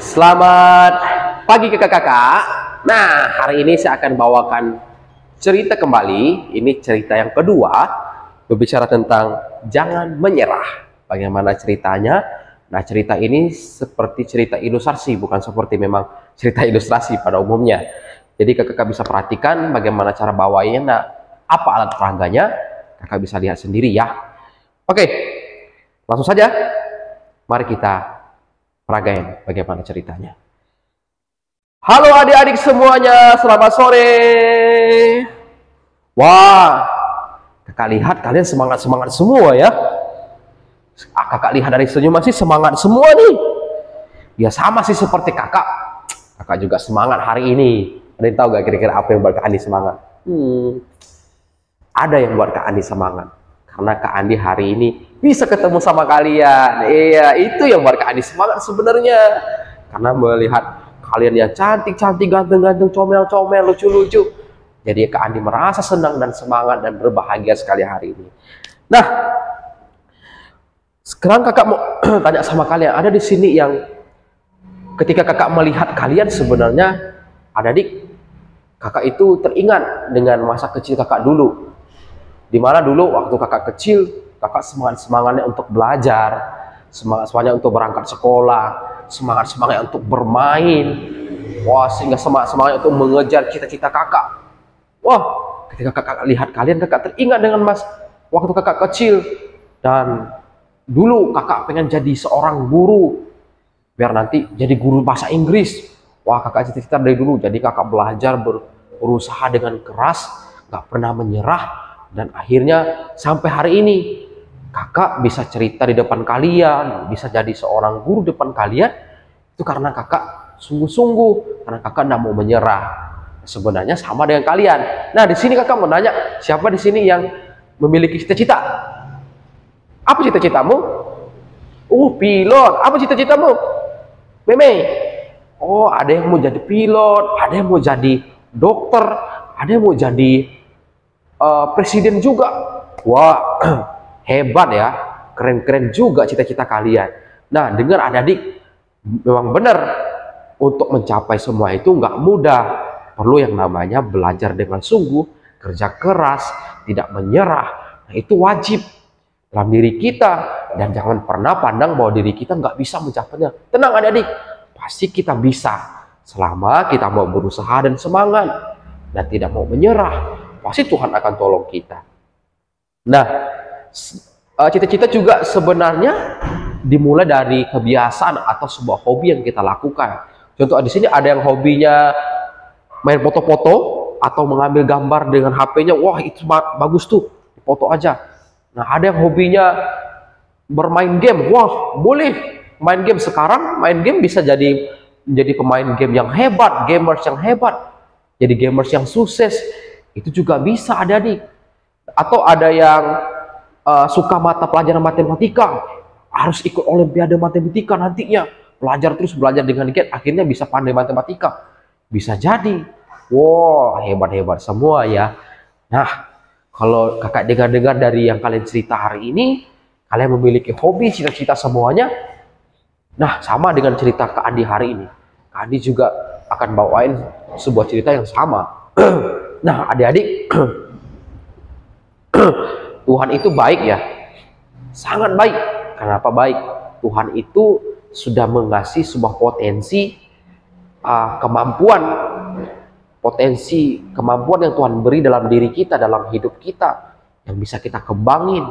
Selamat pagi kakak-kakak. Nah, hari ini saya akan bawakan cerita kembali. Ini cerita yang kedua, berbicara tentang jangan menyerah. Bagaimana ceritanya? Nah, cerita ini seperti cerita ilustrasi, bukan seperti memang cerita ilustrasi pada umumnya. Jadi kakak-kakak bisa perhatikan bagaimana cara bawanya. Nah, apa alat peraganya? Kakak bisa lihat sendiri ya. Oke, langsung saja. Mari kita peragain bagaimana ceritanya. Halo adik-adik semuanya, selamat sore. Wah, kakak lihat kalian semangat-semangat semua ya. Kakak lihat dari senyum masih semangat semua nih. Ya sama sih seperti kakak. Kakak juga semangat hari ini. Ada yang tahu gak kira-kira apa yang buat Kak Andi semangat? Ada yang buat Kak Andi semangat. Karena Kak Andi hari ini bisa ketemu sama kalian. Iya, itu yang buat Kak Andi semangat sebenarnya. Karena melihat kalian yang cantik-cantik, ganteng-ganteng, comel-comel, lucu-lucu. Jadi Kak Andi merasa senang dan semangat dan berbahagia sekali hari ini. Nah, sekarang kakak mau tanya sama kalian. Ada di sini yang ketika kakak melihat kalian sebenarnya, adik-adik, kakak itu teringat dengan masa kecil kakak dulu. Dimana dulu waktu kakak kecil, kakak semangat-semangatnya untuk belajar, semangat-semangatnya untuk berangkat sekolah, semangat-semangatnya untuk bermain. Wah, sehingga semangat-semangatnya untuk mengejar cita-cita kakak. Wah, ketika kakak lihat kalian, kakak teringat dengan waktu kakak kecil. Dan dulu kakak pengen jadi seorang guru, biar nanti jadi guru bahasa Inggris. Wah, kakak cita-cita dari dulu, jadi kakak belajar, berusaha dengan keras, gak pernah menyerah. Dan akhirnya sampai hari ini kakak bisa cerita di depan kalian, bisa jadi seorang guru di depan kalian, itu karena kakak sungguh-sungguh, karena kakak tidak mau menyerah. Sebenarnya sama dengan kalian. Nah, di sini kakak mau nanya, siapa di sini yang memiliki cita-cita? Apa cita-citamu? Pilot. Apa cita-citamu? Meme. Oh, ada yang mau jadi pilot, ada yang mau jadi dokter, ada yang mau jadi presiden juga. Wah, hebat ya, keren-keren juga cita-cita kalian. Nah, dengar adik-adik, memang benar untuk mencapai semua itu nggak mudah. Perlu yang namanya belajar dengan sungguh, kerja keras, tidak menyerah. Nah, itu wajib dalam diri kita, dan jangan pernah pandang bahwa diri kita nggak bisa mencapainya. Tenang adik-adik, pasti kita bisa selama kita mau berusaha dan semangat dan tidak mau menyerah. Pasti Tuhan akan tolong kita. Nah, cita-cita juga sebenarnya dimulai dari kebiasaan atau sebuah hobi yang kita lakukan. Contoh di sini ada yang hobinya main foto-foto atau mengambil gambar dengan HP-nya. Wah, itu bagus tuh, foto aja. Nah, ada yang hobinya bermain game. Wah, boleh main game. Sekarang main game bisa jadi pemain game yang hebat, gamers yang hebat, jadi gamers yang sukses. Itu juga bisa adik-adik. Atau ada yang suka mata pelajaran matematika, harus ikut olimpiade matematika nantinya, terus belajar dengan giat, akhirnya bisa pandai matematika. Bisa jadi. Wow, hebat-hebat semua ya. Nah, kalau kakak dengar-dengar dari yang kalian cerita hari ini, kalian memiliki hobi, cita-cita semuanya. Nah, sama dengan cerita Kak Andi hari ini, Kak Andi juga akan bawain sebuah cerita yang sama. Nah, adik-adik, Tuhan itu baik ya, sangat baik. Kenapa baik? Tuhan itu sudah mengasih sebuah kemampuan yang Tuhan beri dalam diri kita, dalam hidup kita, yang bisa kita kembangin.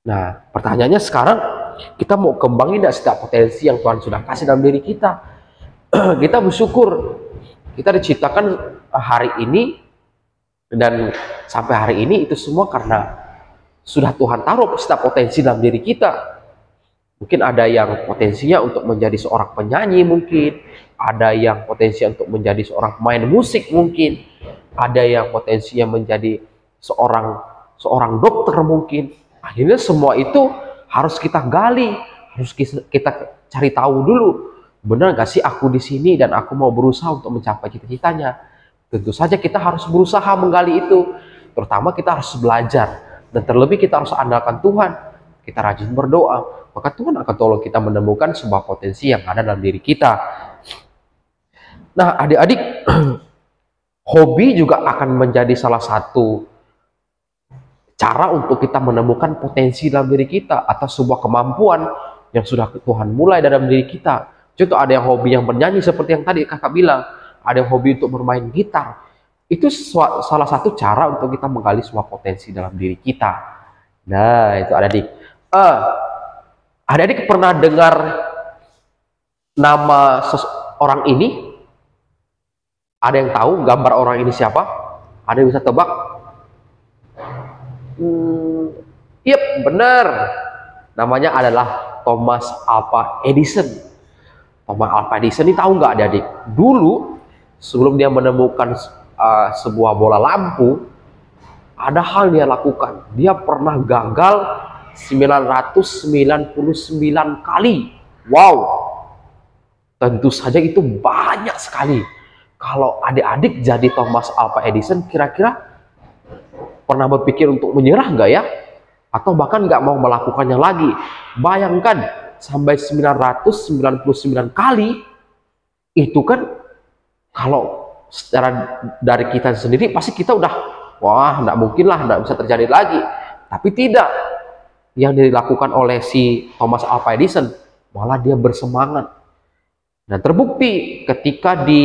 Nah, pertanyaannya sekarang, kita mau kembangin tidak setiap potensi yang Tuhan sudah kasih dalam diri kita? Kita bersyukur, kita diciptakan hari ini, dan sampai hari ini itu semua karena sudah Tuhan taruh setiap potensi dalam diri kita. Mungkin ada yang potensinya untuk menjadi seorang penyanyi, mungkin ada yang potensinya untuk menjadi seorang pemain musik, mungkin ada yang potensinya menjadi seorang dokter mungkin. Akhirnya semua itu harus kita gali, harus kita cari tahu dulu, benar gak sih aku di sini dan aku mau berusaha untuk mencapai cita-citanya. Tentu saja kita harus berusaha menggali itu. Terutama kita harus belajar, dan terlebih kita harus andalkan Tuhan. kita rajin berdoa, maka Tuhan akan tolong kita menemukan sebuah potensi yang ada dalam diri kita. Nah, adik-adik, hobi juga akan menjadi salah satu cara untuk kita menemukan potensi dalam diri kita atau sebuah kemampuan yang sudah Tuhan mulai dalam diri kita. Contoh, ada yang hobi yang bernyanyi seperti yang tadi kakak bilang, ada yang hobi untuk bermain gitar. Itu salah satu cara untuk kita menggali sebuah potensi dalam diri kita. Nah, itu adik-adik. Adik-adik pernah dengar nama seseorang ini? Ada yang tahu gambar orang ini siapa? Ada yang bisa tebak? Yep, benar. Namanya adalah Thomas Alva Edison. Thomas Alva Edison ini tahu nggak adik-adik? Dulu sebelum dia menemukan sebuah bola lampu, ada hal dia lakukan. Dia pernah gagal 999 kali. Wow, tentu saja itu banyak sekali. Kalau adik-adik jadi Thomas Alva Edison, kira-kira pernah berpikir untuk menyerah nggak ya? Atau bahkan nggak mau melakukannya lagi? Bayangkan, sampai 999 kali, itu kan kalau secara dari kita sendiri, pasti kita udah, wah, nggak mungkin lah, nggak bisa terjadi lagi. Tapi tidak. Yang dilakukan oleh si Thomas Alva Edison, malah dia bersemangat. Dan terbukti ketika di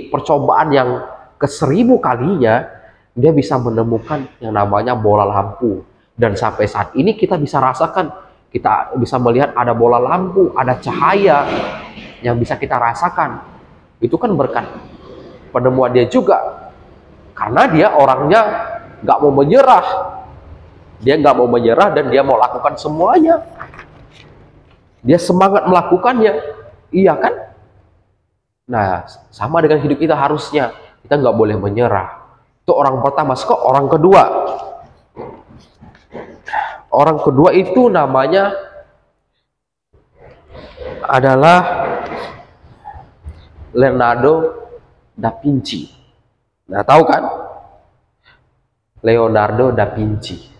percobaan yang ke-1000 kalinya, dia bisa menemukan yang namanya bola lampu. Dan sampai saat ini kita bisa rasakan, kita bisa melihat ada bola lampu, ada cahaya yang bisa kita rasakan. Itu kan berkat penemuan dia juga. Karena dia orangnya nggak mau menyerah. Dia nggak mau menyerah dan dia mau lakukan semuanya. Dia semangat melakukannya. Iya kan? Nah, sama dengan hidup kita harusnya. Kita nggak boleh menyerah. Itu orang pertama. Sekarang orang kedua. Orang kedua itu namanya adalah Leonardo da Vinci. Nah, tahu kan? Leonardo da Vinci.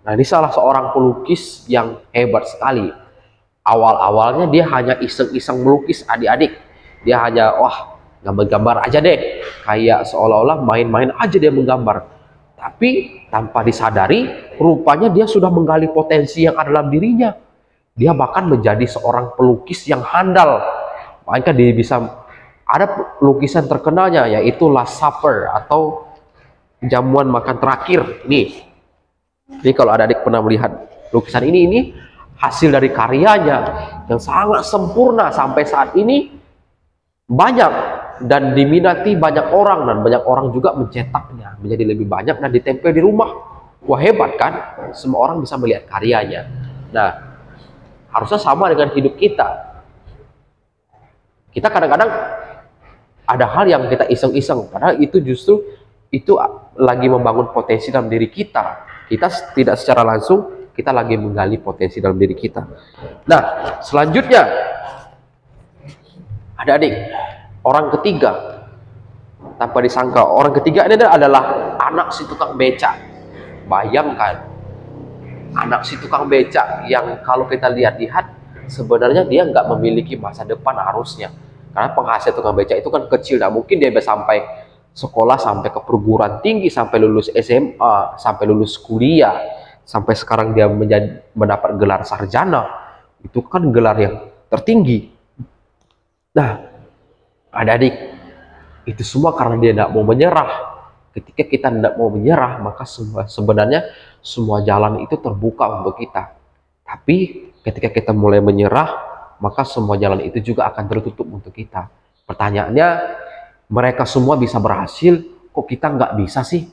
Nah, ini salah seorang pelukis yang hebat sekali. Awal-awalnya dia hanya iseng-iseng melukis adik-adik. Dia hanya, wah, gambar-gambar aja deh. Kayak seolah-olah main-main aja dia menggambar. Tapi tanpa disadari, rupanya dia sudah menggali potensi yang ada dalam dirinya. Dia bahkan menjadi seorang pelukis yang handal. Makanya dia bisa, ada lukisan terkenalnya, yaitu Last Supper atau jamuan makan terakhir. Nih. Jadi kalau adik-adik pernah melihat lukisan ini hasil dari karyanya yang sangat sempurna sampai saat ini, banyak dan diminati banyak orang, dan banyak orang juga mencetaknya menjadi lebih banyak dan ditempel di rumah. Wah, hebat kan? Semua orang bisa melihat karyanya. Nah, harusnya sama dengan hidup kita. Kita kadang-kadang ada hal yang kita iseng-iseng, padahal itu justru itu lagi membangun potensi dalam diri kita. Kita tidak secara langsung, kita lagi menggali potensi dalam diri kita. Nah, selanjutnya, adik-adik, orang ketiga, tanpa disangka, orang ketiga ini adalah anak si tukang beca. Bayangkan, anak si tukang beca yang kalau kita lihat-lihat, sebenarnya dia nggak memiliki masa depan harusnya. Karena penghasilan tukang beca itu kan kecil, nggak mungkin dia bisa sampai sekolah, sampai ke perguruan tinggi, sampai lulus SMA, sampai lulus kuliah, sampai sekarang dia mendapat gelar sarjana. Itu kan gelar yang tertinggi. Nah, adik-adik, itu semua karena dia tidak mau menyerah. Ketika kita tidak mau menyerah, maka sebenarnya semua jalan itu terbuka untuk kita. Tapi ketika kita mulai menyerah, maka semua jalan itu juga akan tertutup untuk kita. Pertanyaannya, mereka semua bisa berhasil, kok kita nggak bisa sih?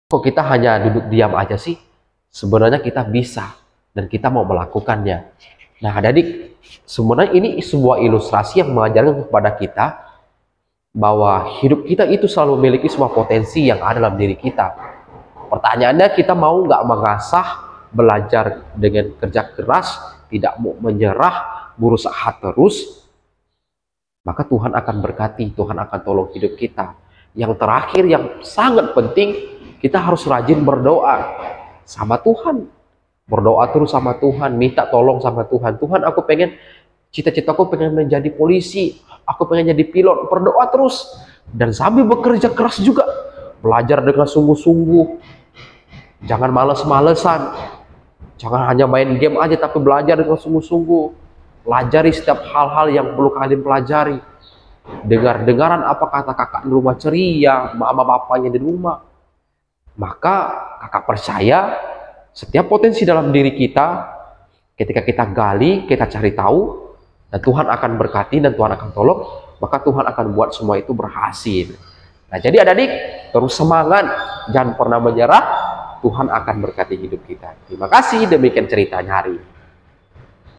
Kok kita hanya duduk diam aja sih? Sebenarnya kita bisa, dan kita mau melakukannya. Nah, adik-adik, sebenarnya ini sebuah ilustrasi yang mengajarkan kepada kita bahwa hidup kita itu selalu memiliki semua potensi yang ada dalam diri kita. Pertanyaannya, kita mau nggak mengasah, belajar dengan kerja keras, tidak mau menyerah, berusaha terus, maka Tuhan akan berkati, Tuhan akan tolong hidup kita. Yang terakhir, yang sangat penting, kita harus rajin berdoa sama Tuhan. berdoa terus sama Tuhan, minta tolong sama Tuhan. Tuhan, aku pengen, cita-citaku pengen menjadi polisi, aku pengen jadi pilot. Berdoa terus dan sambil bekerja keras juga, belajar dengan sungguh-sungguh. Jangan males-malesan, jangan hanya main game aja, tapi belajar dengan sungguh-sungguh. Pelajari setiap hal-hal yang perlu kalian pelajari. Dengar-dengaran apa kata kakak di rumah ceria, mama bapaknya di rumah. Maka kakak percaya setiap potensi dalam diri kita, ketika kita gali, kita cari tahu, dan Tuhan akan berkati dan Tuhan akan tolong, maka Tuhan akan buat semua itu berhasil. Nah, jadi adik-adik, terus semangat, jangan pernah menyerah, Tuhan akan berkati hidup kita. Terima kasih, demikian ceritanya hari ini.